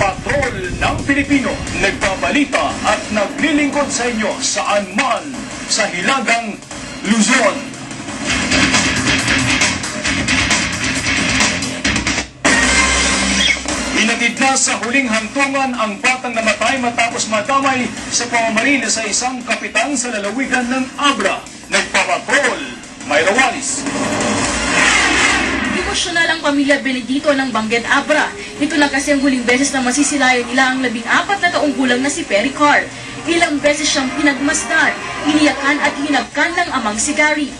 Patrol ng Pilipino, nagbabalita at naglilingkod sa inyo saan man sa Hilagang Luzon. Inatid na sa huling hantungan ang batang namatay matapos madamay sa pamamaril sa isang kapitan sa lalawigan ng Abra. Nagpapatrol, Mayra Walis. Emosyonal ang pamilya Benedito ng Bangged Abra. Ito na kasi ang huling beses na masisilayan nila ang 14 na taong gulang na si Perry Carr. Ilang beses siyang pinagmasdan, iniyakan at hinagkan ng amang si Gary.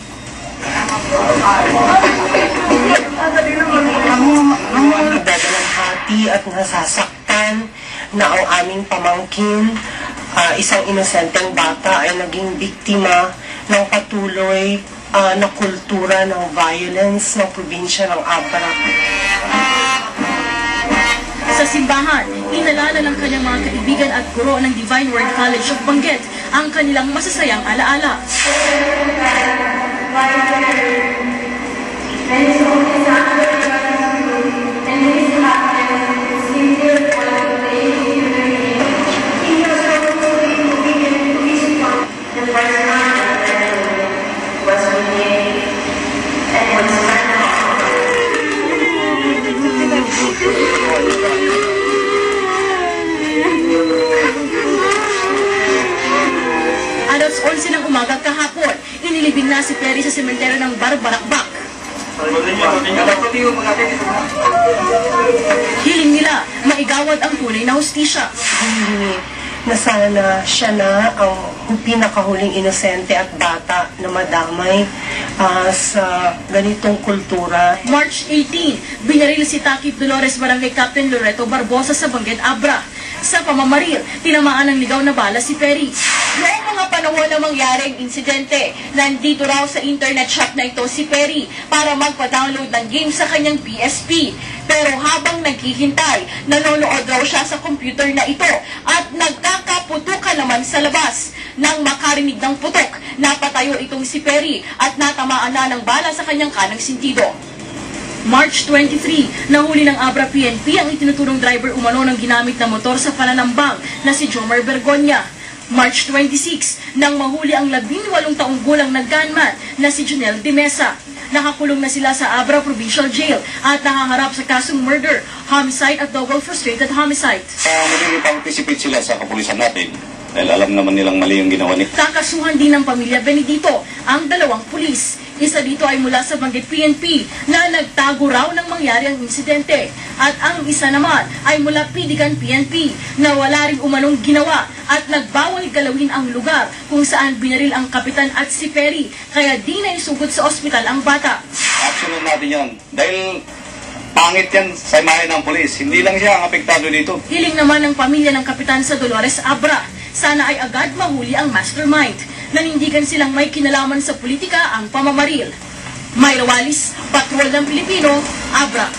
Ang nagdadalang hati at nasasaktan na ang aming pamangkin, isang inosenteng bata ay naging biktima ng patuloy na kultura ng violence ng probinsya ng Abra. Sa simbahan, inalala ng kanyang mga kaibigan at guro ng Divine Word College of Bangged ang kanilang masasayang alaala. Alas 11 ng umaga kahapon, inilibing na si Perry sa sementeryo ng Barbarakbak. Hiling nila, maigawad ang tunay na hustisya. Hindi na sana siya na ang pinakahuling inosente at bata na madamay sa ganitong kultura. March 18, binaril si Takip Dolores Barangay Captain Loreto Barbosa sa Bangged Abra. Sa pamamaril, tinamaan ng ligaw na bala si Perry. Noong mga panahon na mangyaring insidente, nandito raw sa internet shop na ito si Perry para magpa-download ng game sa kanyang PSP. Pero habang naghihintay, nanonood raw siya sa computer na ito at nagkakaputukan naman sa labas. Nang makarinig ng putok, napatayo itong si Perry at natamaan na ng bala sa kanyang kanang sintido. March 23, nahuli ng Abra PNP ang itinuturong driver umano ng ginamit na motor sa pananambang na si Jomar Bergonya. March 26, nang mahuli ang 18 taong gulang na gunman na si Junel De Mesa. Nakakulong na sila sa Abra Provincial Jail at nakaharap sa kasong murder, homicide at double frustrated homicide. Mag-participate sila sa kapulisan natin dahil alam naman nilang mali yung ginawa nila. Kakasuhan din ng pamilya Benedito ang 2 pulis. Isa dito ay mula sa Bangged PNP na nagtago raw ng mangyari ang insidente. At ang isa naman ay mula Pidigan PNP na wala rin umanong ginawa at nagbawal galawin ang lugar kung saan binaril ang kapitan at si Perry kaya di na isugod sa ospital ang bata. Aksyonan natin yan dahil pangit yan sa imahe ng pulis. Hindi lang siya ang apektado dito. Hiling naman ng pamilya ng kapitan sa Dolores Abra. Sana ay agad mahuli ang mastermind. Nanindigan silang may kinalaman sa politika ang pamamaril. Mayra Walis, Patrol ng Pilipino, Abra.